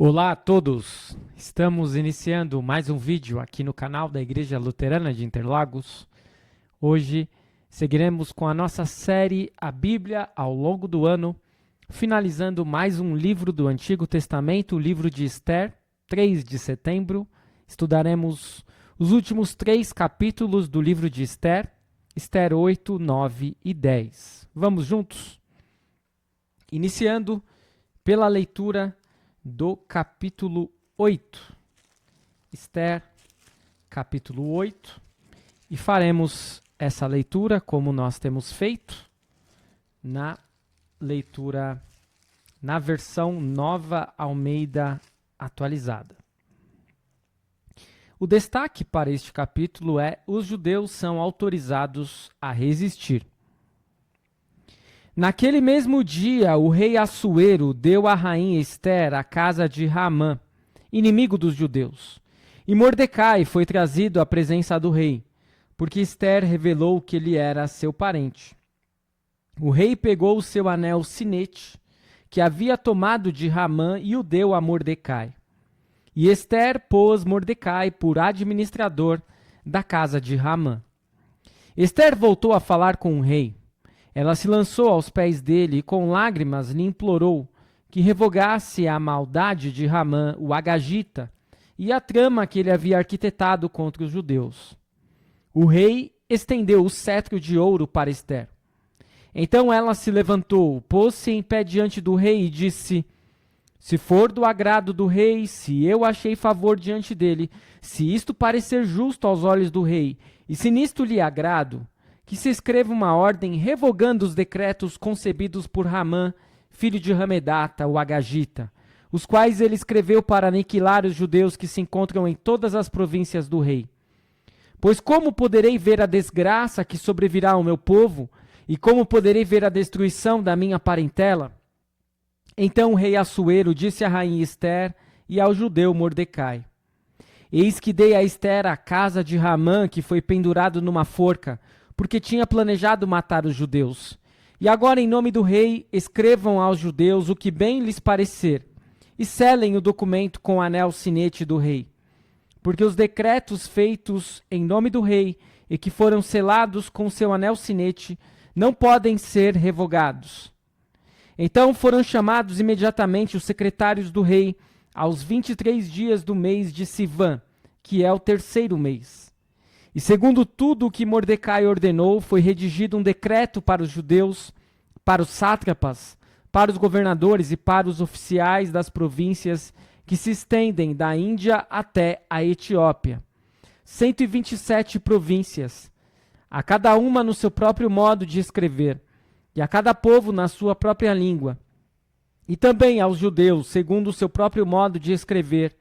Olá a todos! Estamos iniciando mais um vídeo aqui no canal da Igreja Luterana de Interlagos. Hoje seguiremos com a nossa série A Bíblia ao longo do ano, finalizando mais um livro do Antigo Testamento, o livro de Esther, 3 de setembro. Estudaremos os últimos 3 capítulos do livro de Esther, Esther 8, 9 e 10. Vamos juntos? Iniciando pela leitura do capítulo 8, Esther, capítulo 8, e faremos essa leitura como nós temos feito na leitura na versão Nova Almeida atualizada. O destaque para este capítulo é: os judeus são autorizados a resistir. Naquele mesmo dia, o rei Assuero deu à rainha Esther a casa de Haamã, inimigo dos judeus. E Mordecai foi trazido à presença do rei, porque Esther revelou que ele era seu parente. O rei pegou o seu anel sinete, que havia tomado de Haamã, e o deu a Mordecai. E Esther pôs Mordecai por administrador da casa de Haamã. Esther voltou a falar com o rei. Ela se lançou aos pés dele e com lágrimas lhe implorou que revogasse a maldade de Haamã, o Agagita, e a trama que ele havia arquitetado contra os judeus. O rei estendeu o cetro de ouro para Esther. Então ela se levantou, pôs-se em pé diante do rei e disse: se for do agrado do rei, se eu achei favor diante dele, se isto parecer justo aos olhos do rei, e se nisto lhe agrado, que se escreva uma ordem revogando os decretos concebidos por Haamã, filho de Hamedata, o Agagita, os quais ele escreveu para aniquilar os judeus que se encontram em todas as províncias do rei. Pois como poderei ver a desgraça que sobrevirá ao meu povo, e como poderei ver a destruição da minha parentela? Então o rei Assuero disse à rainha Esther e ao judeu Mordecai: eis que dei a Esther a casa de Haamã, que foi pendurado numa forca, porque tinha planejado matar os judeus. E agora, em nome do rei, escrevam aos judeus o que bem lhes parecer, e selem o documento com o anel sinete do rei. Porque os decretos feitos em nome do rei, e que foram selados com seu anel sinete, não podem ser revogados. Então foram chamados imediatamente os secretários do rei, aos 23 dias do mês de Sivã, que é o 3º mês. E segundo tudo o que Mordecai ordenou, foi redigido um decreto para os judeus, para os sátrapas, para os governadores e para os oficiais das províncias que se estendem da Índia até a Etiópia. 127 províncias, a cada uma no seu próprio modo de escrever, e a cada povo na sua própria língua. E também aos judeus, segundo o seu próprio modo de escrever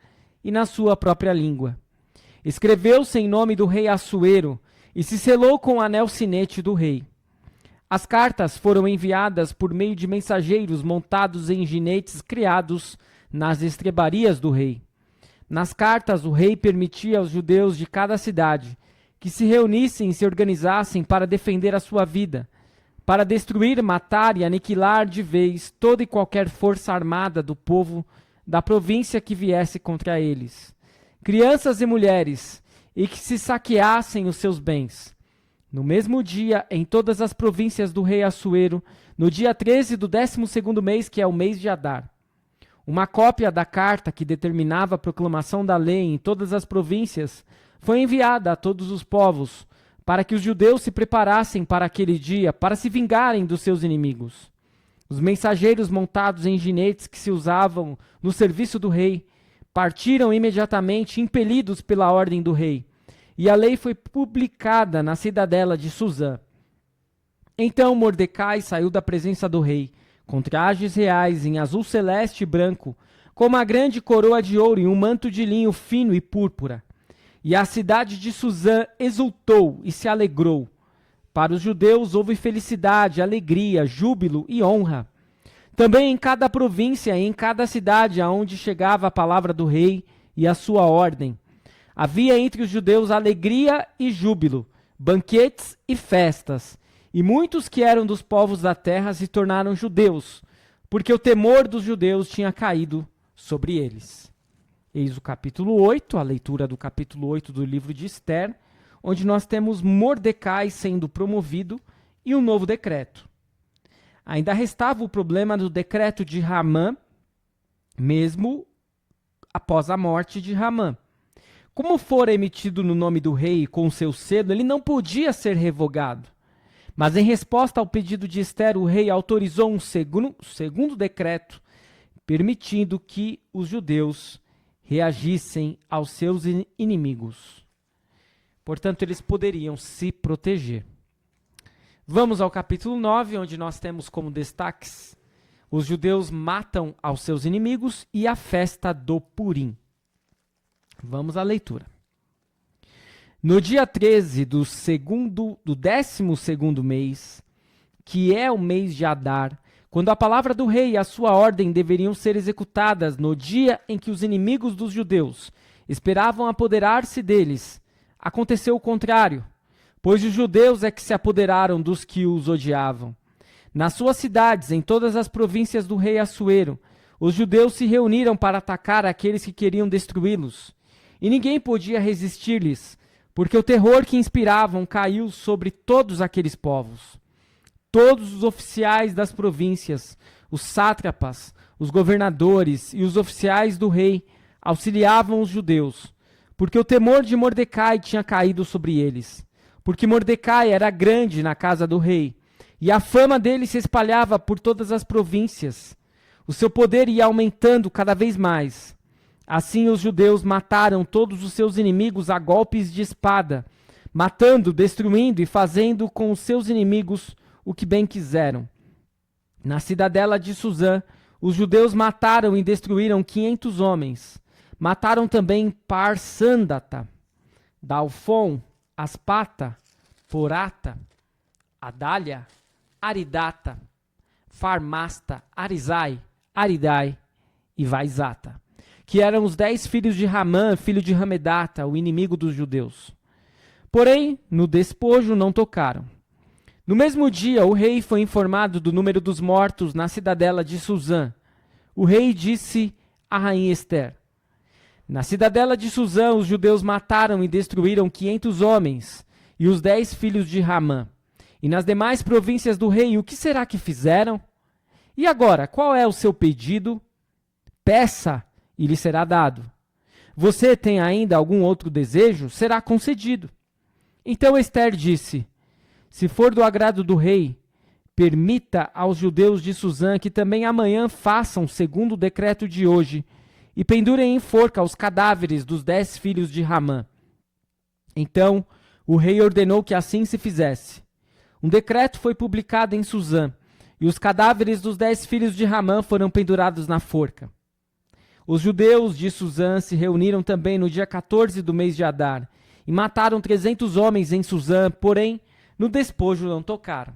e na sua própria língua. Escreveu-se em nome do rei Assuero e se selou com o anel sinete do rei. As cartas foram enviadas por meio de mensageiros montados em jinetes criados nas estrebarias do rei. Nas cartas, o rei permitia aos judeus de cada cidade que se reunissem e se organizassem para defender a sua vida, para destruir, matar e aniquilar de vez toda e qualquer força armada do povo da província que viesse contra eles, crianças e mulheres, e que se saqueassem os seus bens. No mesmo dia, em todas as províncias do rei Assuero, no dia 13 do 12º mês, que é o mês de Adar. Uma cópia da carta que determinava a proclamação da lei em todas as províncias foi enviada a todos os povos, para que os judeus se preparassem para aquele dia, para se vingarem dos seus inimigos. Os mensageiros montados em jinetes que se usavam no serviço do rei partiram imediatamente, impelidos pela ordem do rei, e a lei foi publicada na cidadela de Suzã. Então Mordecai saiu da presença do rei, com trajes reais em azul celeste e branco, com uma grande coroa de ouro e um manto de linho fino e púrpura. E a cidade de Suzã exultou e se alegrou. Para os judeus houve felicidade, alegria, júbilo e honra. Também em cada província e em cada cidade aonde chegava a palavra do rei e a sua ordem, havia entre os judeus alegria e júbilo, banquetes e festas, e muitos que eram dos povos da terra se tornaram judeus, porque o temor dos judeus tinha caído sobre eles. Eis o capítulo 8, a leitura do capítulo 8 do livro de Esther, onde nós temos Mordecai sendo promovido e um novo decreto. Ainda restava o problema do decreto de Hamã, mesmo após a morte de Hamã. Como fora emitido no nome do rei com seu selo, ele não podia ser revogado. Mas em resposta ao pedido de Esther, o rei autorizou um segundo decreto, permitindo que os judeus reagissem aos seus inimigos. Portanto, eles poderiam se proteger. Vamos ao capítulo 9, onde nós temos como destaques: os judeus matam aos seus inimigos e a festa do Purim. Vamos à leitura. No dia 13 do 12º mês, que é o mês de Adar, quando a palavra do rei e a sua ordem deveriam ser executadas no dia em que os inimigos dos judeus esperavam apoderar-se deles, aconteceu o contrário, pois os judeus é que se apoderaram dos que os odiavam. Nas suas cidades, em todas as províncias do rei Assuero, os judeus se reuniram para atacar aqueles que queriam destruí-los. E ninguém podia resistir-lhes, porque o terror que inspiravam caiu sobre todos aqueles povos. Todos os oficiais das províncias, os sátrapas, os governadores e os oficiais do rei auxiliavam os judeus, porque o temor de Mordecai tinha caído sobre eles. Porque Mordecai era grande na casa do rei, e a fama dele se espalhava por todas as províncias. O seu poder ia aumentando cada vez mais. Assim os judeus mataram todos os seus inimigos a golpes de espada, matando, destruindo e fazendo com os seus inimigos o que bem quiseram. Na cidadela de Suzã, os judeus mataram e destruíram 500 homens. Mataram também Parsândata, Dalfon, Aspata, Porata, Adália, Aridata, Farmasta, Arizai, Aridai e Vaizata, que eram os 10 filhos de Ramã, filho de Ramedata, o inimigo dos judeus. Porém, no despojo não tocaram. No mesmo dia, o rei foi informado do número dos mortos na cidadela de Suzã. O rei disse à rainha Esther: na cidadela de Suzã, os judeus mataram e destruíram 500 homens e os 10 filhos de Ramã. E nas demais províncias do rei, o que será que fizeram? E agora, qual é o seu pedido? Peça e lhe será dado. Você tem ainda algum outro desejo? Será concedido. Então Esther disse: se for do agrado do rei, permita aos judeus de Suzã que também amanhã façam segundo o decreto de hoje e pendurem em forca os cadáveres dos 10 filhos de Ramã. Então o rei ordenou que assim se fizesse. Um decreto foi publicado em Suzã, e os cadáveres dos 10 filhos de Ramã foram pendurados na forca. Os judeus de Suzã se reuniram também no dia 14 do mês de Adar, e mataram 300 homens em Suzã, porém, no despojo não tocaram.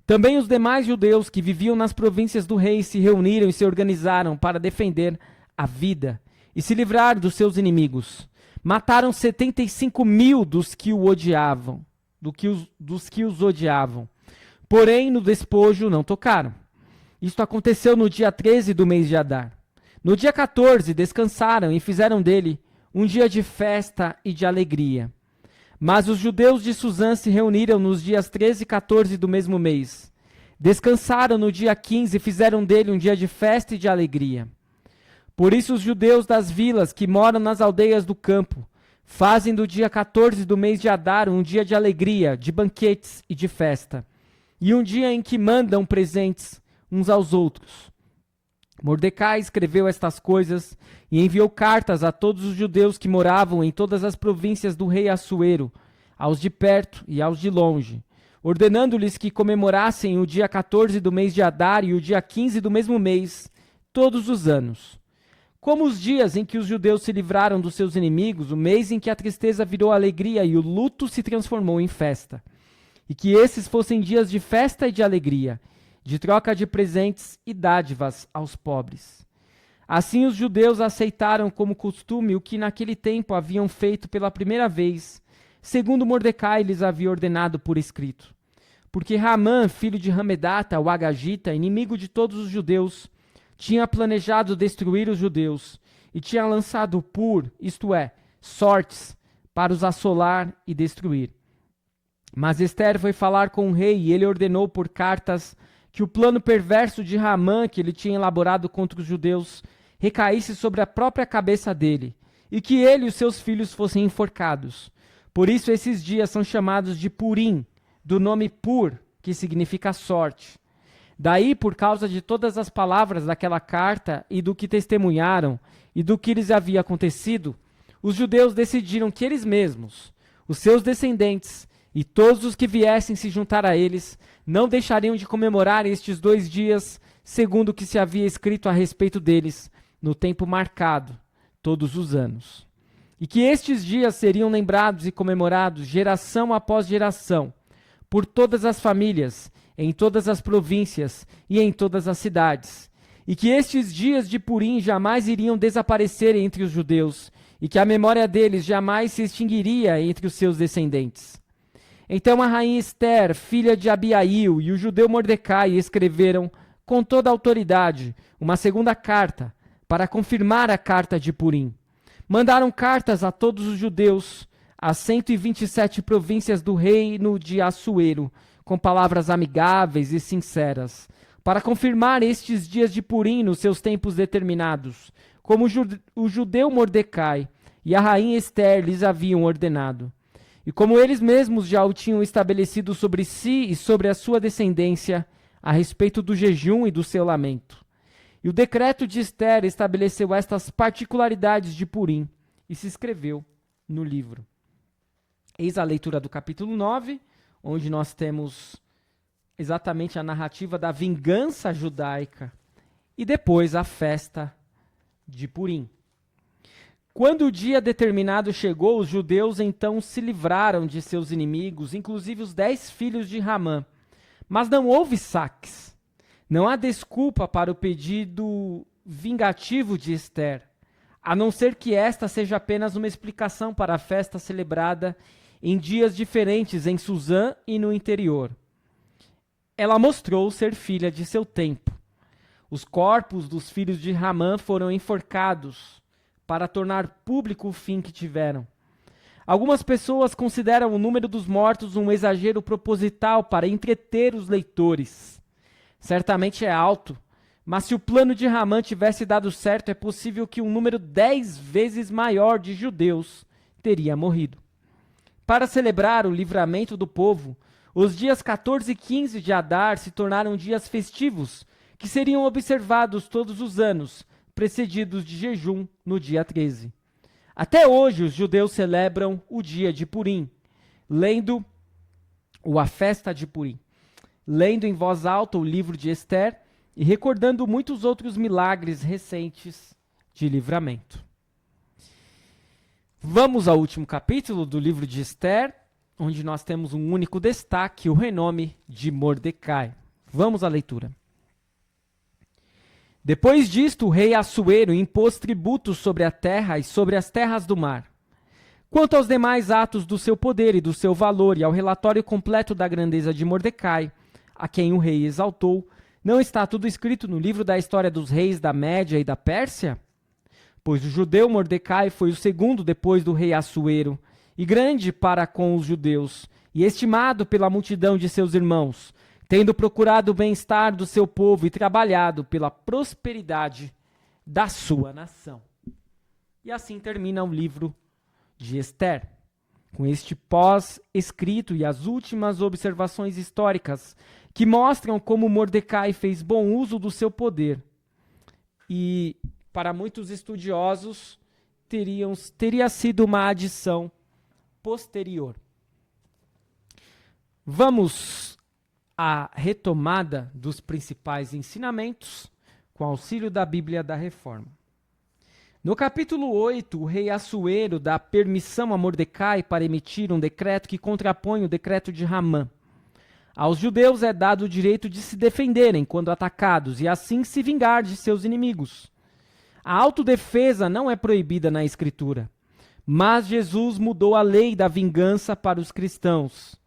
Também os demais judeus que viviam nas províncias do rei se reuniram e se organizaram para defender a vida e se livrar dos seus inimigos. Mataram 75.000 dos que o odiavam, dos que os odiavam. Porém, no despojo não tocaram. Isto aconteceu no dia 13 do mês de Adar. No dia 14, descansaram e fizeram dele um dia de festa e de alegria. Mas os judeus de Suzã se reuniram nos dias 13 e 14 do mesmo mês. Descansaram no dia 15 e fizeram dele um dia de festa e de alegria. Por isso os judeus das vilas que moram nas aldeias do campo fazem do dia 14 do mês de Adar um dia de alegria, de banquetes e de festa, e um dia em que mandam presentes uns aos outros. Mordecai escreveu estas coisas e enviou cartas a todos os judeus que moravam em todas as províncias do rei Assuero, aos de perto e aos de longe, ordenando-lhes que comemorassem o dia 14 do mês de Adar e o dia 15 do mesmo mês, todos os anos. Como os dias em que os judeus se livraram dos seus inimigos, o mês em que a tristeza virou alegria e o luto se transformou em festa. E que esses fossem dias de festa e de alegria, de troca de presentes e dádivas aos pobres. Assim os judeus aceitaram como costume o que naquele tempo haviam feito pela primeira vez, segundo Mordecai lhes havia ordenado por escrito. Porque Ramã, filho de Ramedata, o Agagita, inimigo de todos os judeus, tinha planejado destruir os judeus e tinha lançado isto é, sortes, para os assolar e destruir. Mas Ester foi falar com o rei e ele ordenou por cartas que o plano perverso de Ramã que ele tinha elaborado contra os judeus recaísse sobre a própria cabeça dele e que ele e os seus filhos fossem enforcados. Por isso esses dias são chamados de Purim, do nome Pur, que significa sorte. Daí, por causa de todas as palavras daquela carta e do que testemunharam e do que lhes havia acontecido, os judeus decidiram que eles mesmos, os seus descendentes e todos os que viessem se juntar a eles, não deixariam de comemorar estes 2 dias, segundo o que se havia escrito a respeito deles, no tempo marcado, todos os anos. E que estes dias seriam lembrados e comemorados geração após geração, por todas as famílias, em todas as províncias e em todas as cidades. E que estes dias de Purim jamais iriam desaparecer entre os judeus, e que a memória deles jamais se extinguiria entre os seus descendentes. Então a rainha Ester, filha de Abiail, e o judeu Mordecai escreveram, com toda a autoridade, uma segunda carta, para confirmar a carta de Purim. Mandaram cartas a todos os judeus, às 127 províncias do reino de Assuero, com palavras amigáveis e sinceras, para confirmar estes dias de Purim nos seus tempos determinados, como o judeu Mordecai e a rainha Ester lhes haviam ordenado. E como eles mesmos já o tinham estabelecido sobre si e sobre a sua descendência, a respeito do jejum e do seu lamento. E o decreto de Ester estabeleceu estas particularidades de Purim, e se escreveu no livro. Eis a leitura do capítulo 9, onde nós temos exatamente a narrativa da vingança judaica, e depois a festa de Purim. Quando o dia determinado chegou, os judeus então se livraram de seus inimigos, inclusive os 10 filhos de Ramã. Mas não houve saques. Não há desculpa para o pedido vingativo de Ester, a não ser que esta seja apenas uma explicação para a festa celebrada em dias diferentes em Suzã e no interior. Ela mostrou ser filha de seu tempo. Os corpos dos filhos de Ramã foram enforcados para tornar público o fim que tiveram. Algumas pessoas consideram o número dos mortos um exagero proposital para entreter os leitores. Certamente é alto, mas se o plano de Ramã tivesse dado certo, é possível que um número 10 vezes maior de judeus teria morrido. Para celebrar o livramento do povo, os dias 14 e 15 de Adar se tornaram dias festivos, que seriam observados todos os anos, precedidos de jejum no dia 13. Até hoje os judeus celebram o dia de Purim, a festa de Purim, lendo em voz alta o livro de Ester e recordando muitos outros milagres recentes de livramento. Vamos ao último capítulo do livro de Ester, onde nós temos um único destaque, o renome de Mordecai. Vamos à leitura. Depois disto, o rei Assuero impôs tributos sobre a terra e sobre as terras do mar. Quanto aos demais atos do seu poder e do seu valor e ao relatório completo da grandeza de Mordecai, a quem o rei exaltou, não está tudo escrito no livro da história dos reis da Média e da Pérsia? Pois o judeu Mordecai foi o segundo depois do rei Assuero, e grande para com os judeus, e estimado pela multidão de seus irmãos, tendo procurado o bem-estar do seu povo e trabalhado pela prosperidade da sua nação. E assim termina o livro de Ester, com este pós-escrito e as últimas observações históricas que mostram como Mordecai fez bom uso do seu poder. E, para muitos estudiosos, teria sido uma adição posterior. Vamos à retomada dos principais ensinamentos com auxílio da Bíblia da Reforma. No capítulo 8, o rei Assuero dá permissão a Mordecai para emitir um decreto que contrapõe o decreto de Ramã. Aos judeus é dado o direito de se defenderem quando atacados e assim se vingar de seus inimigos. A autodefesa não é proibida na Escritura, mas Jesus mudou a lei da vingança para os cristãos.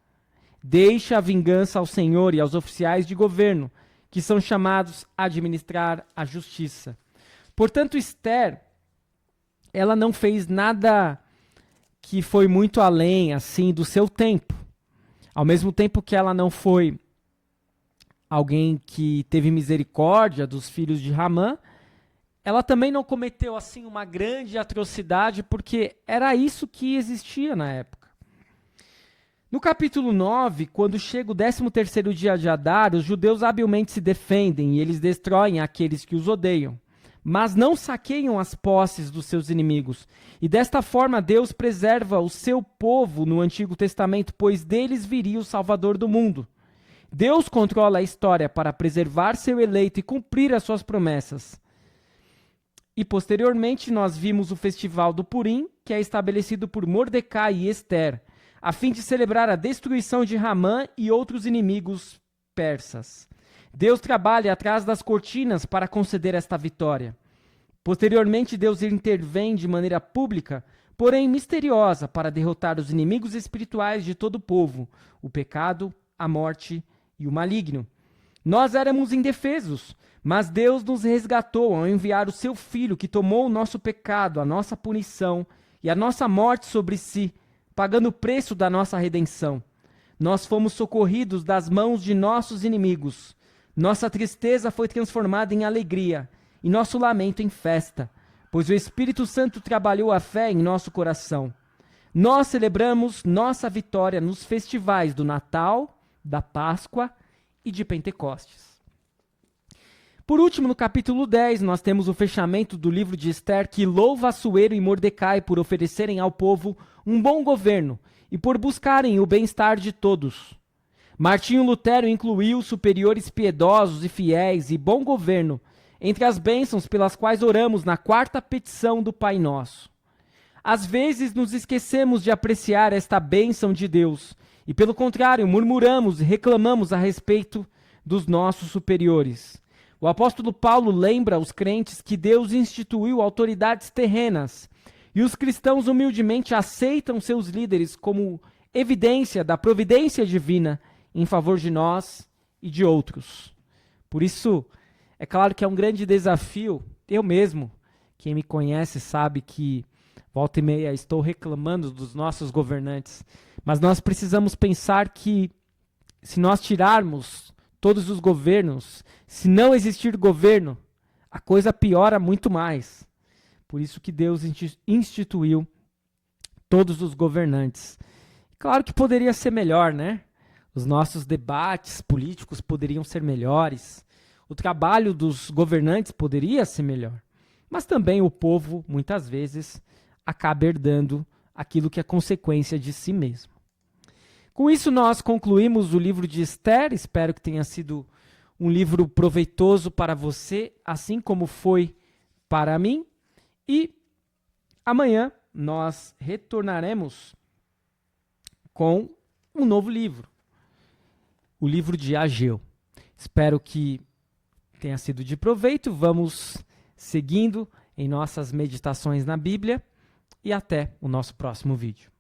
Deixa a vingança ao Senhor e aos oficiais de governo, que são chamados a administrar a justiça. Portanto, Esther, ela não fez nada que foi muito além, assim, do seu tempo. Ao mesmo tempo que ela não foi alguém que teve misericórdia dos filhos de Ramã, ela também não cometeu, assim, uma grande atrocidade, porque era isso que existia na época. No capítulo 9, quando chega o 13º dia de Adar, os judeus habilmente se defendem e eles destroem aqueles que os odeiam, mas não saqueiam as posses dos seus inimigos. E desta forma Deus preserva o seu povo no Antigo Testamento, pois deles viria o Salvador do mundo. Deus controla a história para preservar seu eleito e cumprir as suas promessas. E posteriormente nós vimos o festival do Purim, que é estabelecido por Mordecai e Esther, a fim de celebrar a destruição de Ramã e outros inimigos persas. Deus trabalha atrás das cortinas para conceder esta vitória. Posteriormente, Deus intervém de maneira pública, porém misteriosa, para derrotar os inimigos espirituais de todo o povo, o pecado, a morte e o maligno. Nós éramos indefesos, mas Deus nos resgatou ao enviar o seu Filho, que tomou o nosso pecado, a nossa punição e a nossa morte sobre si, pagando o preço da nossa redenção. Nós fomos socorridos das mãos de nossos inimigos. Nossa tristeza foi transformada em alegria e nosso lamento em festa, pois o Espírito Santo trabalhou a fé em nosso coração. Nós celebramos nossa vitória nos festivais do Natal, da Páscoa e de Pentecostes. Por último, no capítulo 10, nós temos o fechamento do livro de Esther, que louva Assuero e Mordecai por oferecerem ao povo um bom governo e por buscarem o bem-estar de todos. Martinho Lutero incluiu superiores piedosos e fiéis e bom governo entre as bênçãos pelas quais oramos na 4ª petição do Pai Nosso. Às vezes nos esquecemos de apreciar esta bênção de Deus e, pelo contrário, murmuramos e reclamamos a respeito dos nossos superiores. O apóstolo Paulo lembra aos crentes que Deus instituiu autoridades terrenas e os cristãos humildemente aceitam seus líderes como evidência da providência divina em favor de nós e de outros. Por isso, é claro que é um grande desafio. Eu mesmo, quem me conhece sabe que volta e meia estou reclamando dos nossos governantes, mas nós precisamos pensar que se nós tirarmos todos os governos, se não existir governo, a coisa piora muito mais. Por isso que Deus instituiu todos os governantes. Claro que poderia ser melhor, né? Os nossos debates políticos poderiam ser melhores. O trabalho dos governantes poderia ser melhor. Mas também o povo, muitas vezes, acaba herdando aquilo que é consequência de si mesmo. Com isso, nós concluímos o livro de Esther. Espero que tenha sido um livro proveitoso para você, assim como foi para mim. E amanhã nós retornaremos com um novo livro, o livro de Ageu. Espero que tenha sido de proveito. Vamos seguindo em nossas meditações na Bíblia e até o nosso próximo vídeo.